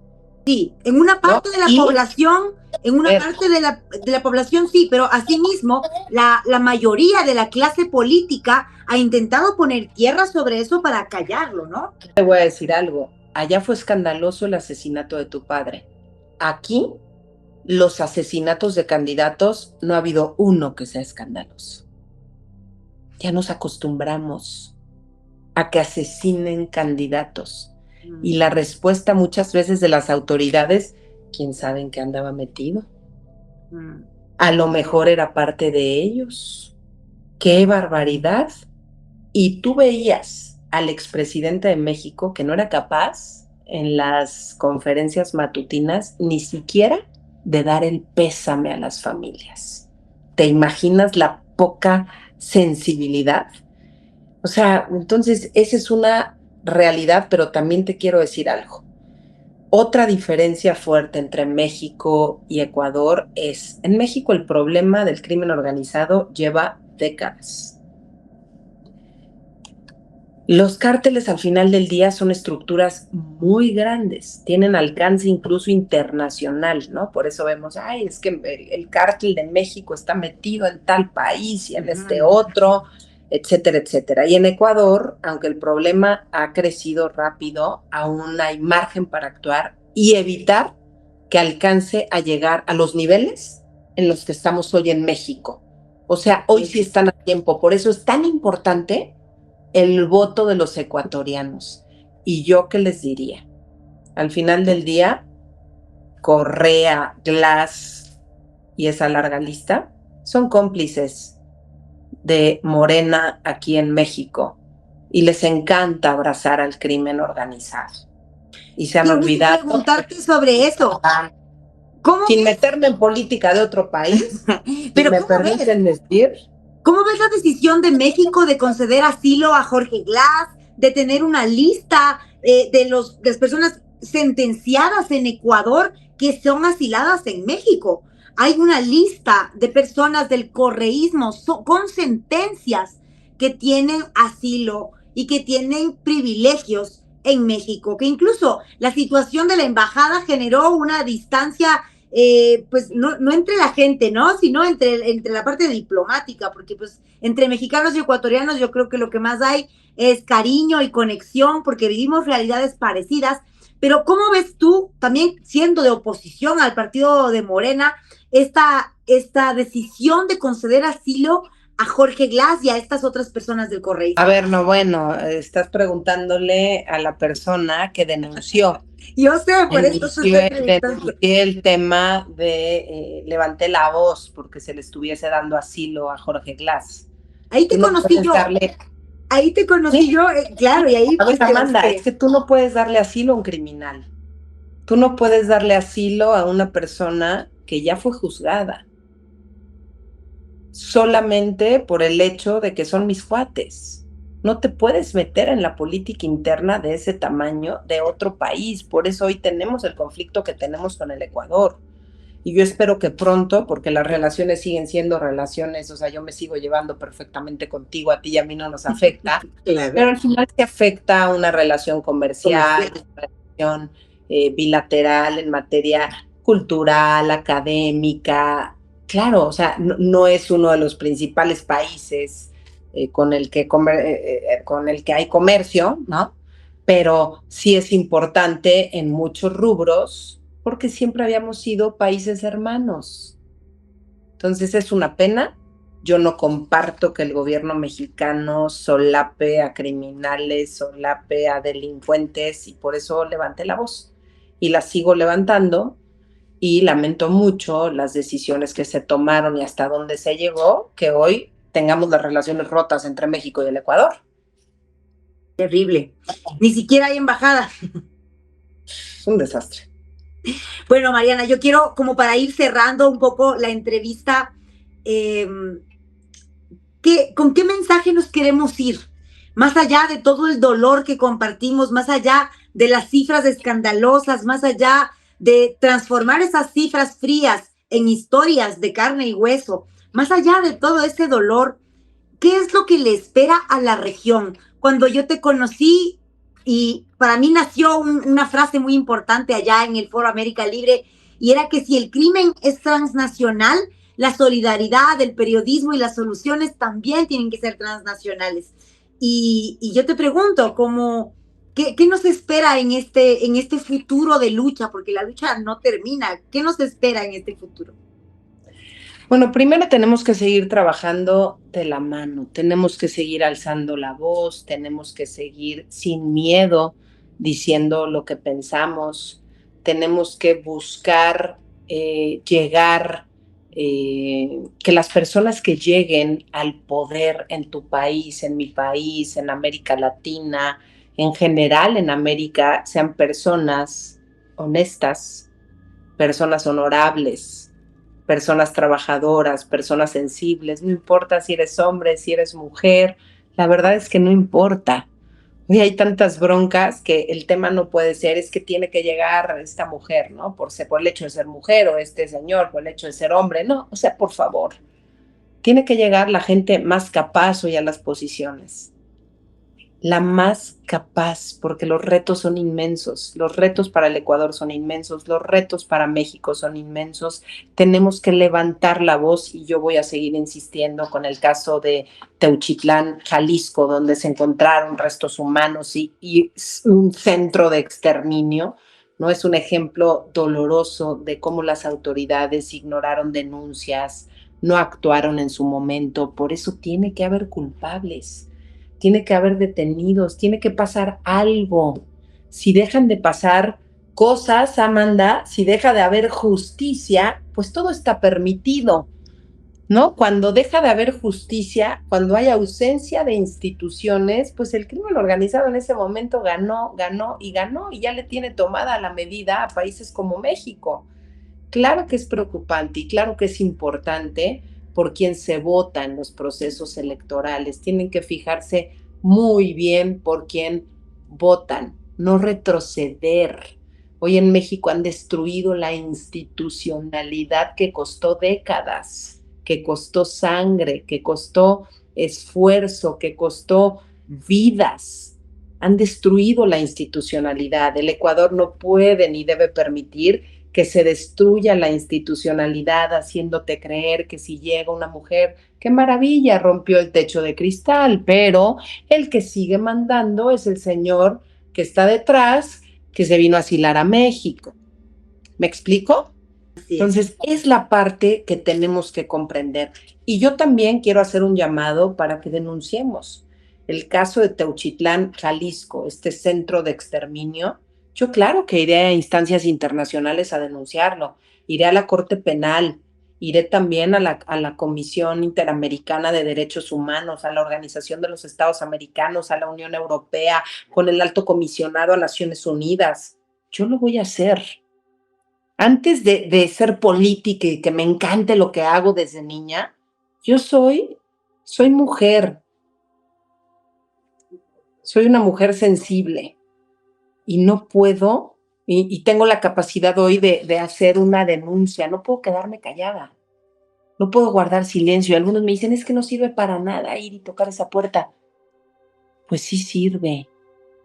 Sí, en una parte de la población, parte de la población sí, pero asimismo la mayoría de la clase política ha intentado poner tierra sobre eso para callarlo, ¿no? Te voy a decir algo, allá fue escandaloso el asesinato de tu padre. Aquí los asesinatos de candidatos, no ha habido uno que sea escandaloso. Ya nos acostumbramos a que asesinen candidatos. Y la respuesta muchas veces de las autoridades, ¿quién sabe en qué andaba metido? A lo mejor era parte de ellos. ¡Qué barbaridad! Y tú veías al expresidente de México que no era capaz en las conferencias matutinas ni siquiera de dar el pésame a las familias. ¿Te imaginas la poca sensibilidad? O sea, entonces esa es una realidad, pero también te quiero decir algo. Otra diferencia fuerte entre México y Ecuador es, en México el problema del crimen organizado lleva décadas. Los cárteles al final del día son estructuras muy grandes, tienen alcance incluso internacional, ¿no? Por eso vemos, es que el cártel de México está metido en tal país y en este otro, etcétera, etcétera. Y en Ecuador, aunque el problema ha crecido rápido, aún hay margen para actuar y evitar que alcance a llegar a los niveles en los que estamos hoy en México. O sea, hoy sí están a tiempo, por eso es tan importante el voto de los ecuatorianos. ¿Y yo qué les diría? Al final del día, Correa, Glass y esa larga lista son cómplices de Morena aquí en México y les encanta abrazar al crimen organizado. Y se han olvidado. Preguntarte sobre eso. Sin meterme en política de otro país, pero ¿me permiten decir? ¿Cómo ves la decisión de México de conceder asilo a Jorge Glass, de tener una lista de las personas sentenciadas en Ecuador que son asiladas en México? hay una lista de personas del correísmo con sentencias que tienen asilo y que tienen privilegios en México, que incluso la situación de la embajada generó una distancia, pues no entre la gente, ¿no? Sino entre la parte diplomática, porque pues entre mexicanos y ecuatorianos yo creo que lo que más hay es cariño y conexión, porque vivimos realidades parecidas. Pero ¿cómo ves tú, también siendo de oposición al partido de Morena, esta decisión de conceder asilo a Jorge Glass y a estas otras personas del A correísmo? ver, no, bueno, estás preguntándole a la persona que denunció. Yo sé, por eso te estoy preguntando. Denuncié el tema de, levanté la voz porque se le estuviese dando asilo a Jorge Glass. Ahí te Tú no conocí puedes yo. darle... Ahí te conocí Sí. yo, claro, y ahí A ver, pues Amanda, quedaste. es que tú no puedes darle asilo a un criminal. Tú no puedes darle asilo a una persona que ya fue juzgada solamente por el hecho de que son mis cuates. No te puedes meter en la política interna de ese tamaño de otro país. Por eso hoy tenemos el conflicto que tenemos con el Ecuador. Y yo espero que pronto, porque las relaciones siguen siendo relaciones, o sea, yo me sigo llevando perfectamente contigo, a ti y a mí no nos afecta, Claro. pero al final se afecta a una relación comercial, una relación bilateral en materia cultural, académica. Claro, o sea, no es uno de los principales países con el que hay comercio, ¿no? Pero sí es importante en muchos rubros porque siempre habíamos sido países hermanos. Entonces es una pena. Yo no comparto que el gobierno mexicano solape a criminales, solape a delincuentes, y por eso levanté la voz y la sigo levantando, y lamento mucho las decisiones que se tomaron y hasta dónde se llegó, que hoy tengamos las relaciones rotas entre México y el Ecuador. Terrible. Ni siquiera hay embajada. Es un desastre. Bueno, Mariana, yo quiero, como para ir cerrando un poco la entrevista, ¿con qué mensaje nos queremos ir? Más allá de todo el dolor que compartimos, más allá de las cifras escandalosas, más allá de transformar esas cifras frías en historias de carne y hueso, más allá de todo ese dolor, ¿qué es lo que le espera a la región? Cuando yo te conocí, y para mí nació una frase muy importante allá en el Foro América Libre, y era que si el crimen es transnacional, la solidaridad, el periodismo y las soluciones también tienen que ser transnacionales. Y yo te pregunto, ¿qué nos espera en este futuro de lucha? Porque la lucha no termina. ¿Qué nos espera en este futuro? Bueno, primero tenemos que seguir trabajando de la mano, tenemos que seguir alzando la voz, tenemos que seguir sin miedo diciendo lo que pensamos, tenemos que buscar llegar, que las personas que lleguen al poder en tu país, en mi país, en América Latina, en general en América, sean personas honestas, personas honorables, personas trabajadoras, personas sensibles, no importa si eres hombre, si eres mujer, la verdad es que no importa. Hoy hay tantas broncas que el tema no puede ser, es que tiene que llegar esta mujer, ¿no? Por el hecho de ser mujer, o este señor por el hecho de ser hombre, no, o sea, por favor, tiene que llegar la gente más capaz hoy a las posiciones. La más capaz, porque los retos son inmensos, los retos para el Ecuador son inmensos, los retos para México son inmensos, tenemos que levantar la voz, y yo voy a seguir insistiendo con el caso de Teuchitlán, Jalisco, donde se encontraron restos humanos y un centro de exterminio, ¿no? Es un ejemplo doloroso de cómo las autoridades ignoraron denuncias, no actuaron en su momento, por eso tiene que haber culpables. Tiene que haber detenidos, tiene que pasar algo. Si dejan de pasar cosas, Amanda, si deja de haber justicia, pues todo está permitido, ¿no? Cuando deja de haber justicia, cuando hay ausencia de instituciones, pues el crimen organizado en ese momento ganó, y ya le tiene tomada la medida a países como México. Claro que es preocupante y claro que es importante por quién se vota en los procesos electorales. Tienen que fijarse muy bien por quién votan, no retroceder. Hoy en México han destruido la institucionalidad que costó décadas, que costó sangre, que costó esfuerzo, que costó vidas. Han destruido la institucionalidad. El Ecuador no puede ni debe permitir que se destruya la institucionalidad haciéndote creer que si llega una mujer, qué maravilla, rompió el techo de cristal, pero el que sigue mandando es el señor que está detrás, que se vino a asilar a México. ¿Me explico? Así es. Entonces, es la parte que tenemos que comprender. Y yo también quiero hacer un llamado para que denunciemos el caso de Teuchitlán, Jalisco, este centro de exterminio. Yo claro que iré a instancias internacionales a denunciarlo, iré a la Corte Penal, iré también a la Comisión Interamericana de Derechos Humanos, a la Organización de los Estados Americanos, a la Unión Europea, con el Alto Comisionado a Naciones Unidas. Yo lo voy a hacer. Antes de ser política y que me encante lo que hago desde niña, yo soy mujer. Soy una mujer sensible y no puedo, y tengo la capacidad hoy de hacer una denuncia. No puedo quedarme callada. No puedo guardar silencio. Algunos me dicen, es que no sirve para nada ir y tocar esa puerta. Pues sí sirve.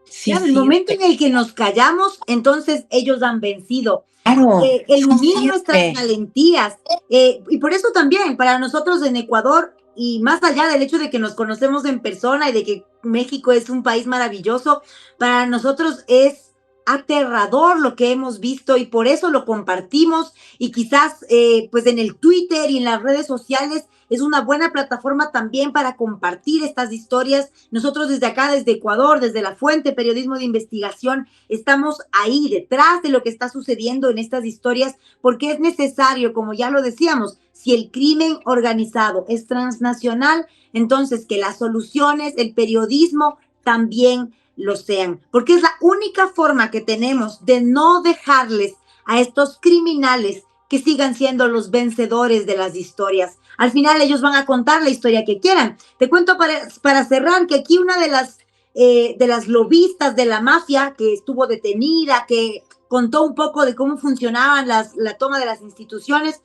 Sí Claro, el sirve. momento en el que nos callamos, entonces ellos han vencido. Claro, El sí unir sirve. nuestras valentías. Y por eso también, para nosotros en Ecuador, y más allá del hecho de que nos conocemos en persona y de que México es un país maravilloso, para nosotros es aterrador lo que hemos visto y por eso lo compartimos y quizás pues en el Twitter y en las redes sociales es una buena plataforma también para compartir estas historias. Nosotros desde acá, desde Ecuador, desde La Fuente, Periodismo de Investigación, estamos ahí detrás de lo que está sucediendo en estas historias porque es necesario, como ya lo decíamos, si el crimen organizado es transnacional, entonces que las soluciones, el periodismo también lo sean, porque es la única forma que tenemos de no dejarles a estos criminales que sigan siendo los vencedores de las historias. Al final ellos van a contar la historia que quieran. Te cuento para cerrar que aquí una de las lobistas de la mafia que estuvo detenida, que contó un poco de cómo funcionaban la toma de las instituciones,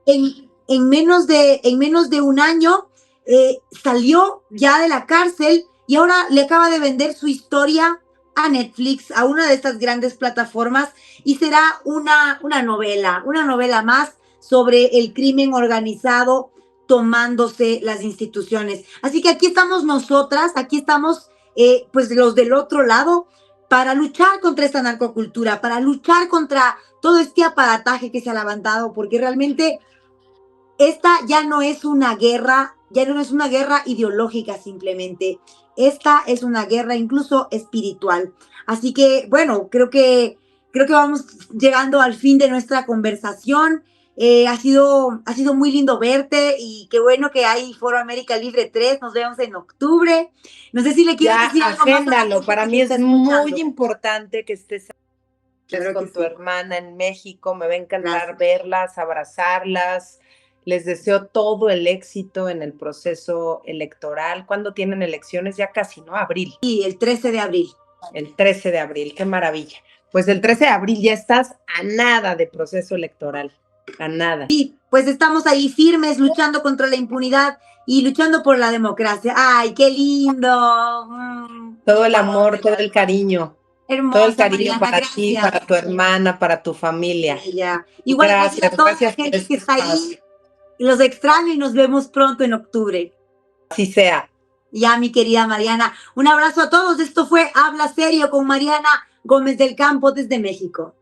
en menos de un año salió ya de la cárcel y ahora le acaba de vender su historia a Netflix, a una de estas grandes plataformas, y será una novela más sobre el crimen organizado tomándose las instituciones. Así que aquí estamos nosotras, aquí estamos pues los del otro lado para luchar contra esta narcocultura, para luchar contra todo este aparataje que se ha levantado, porque realmente esta ya no es una guerra ideológica simplemente. Esta es una guerra incluso espiritual. Así que, bueno, creo que vamos llegando al fin de nuestra conversación. Ha sido muy lindo verte y qué bueno que hay Foro América Libre 3. Nos vemos en octubre. No sé si le quieres decir algo más. Agéndalo. Para mí es muy importante que estés con tu sí. hermana en México. Me va a encantar verlas, abrazarlas. Les deseo todo el éxito en el proceso electoral. ¿Cuándo tienen elecciones? Ya casi, ¿no? Abril. Sí, el 13 de abril. El 13 de abril, qué maravilla. Pues el 13 de abril ya estás a nada de proceso electoral, a nada. Sí, pues estamos ahí firmes, luchando contra la impunidad y luchando por la democracia. ¡Ay, qué lindo! Todo el amor, todo el cariño. Hermosa, todo el cariño Mariana, para gracias. ti, para tu hermana, para tu familia. Ya. Igual gracias a toda la gente que está ahí. Los extraño y nos vemos pronto en octubre. Así sea. Ya, mi querida Mariana. Un abrazo a todos. Esto fue Habla Serio con Mariana Gómez del Campo desde México.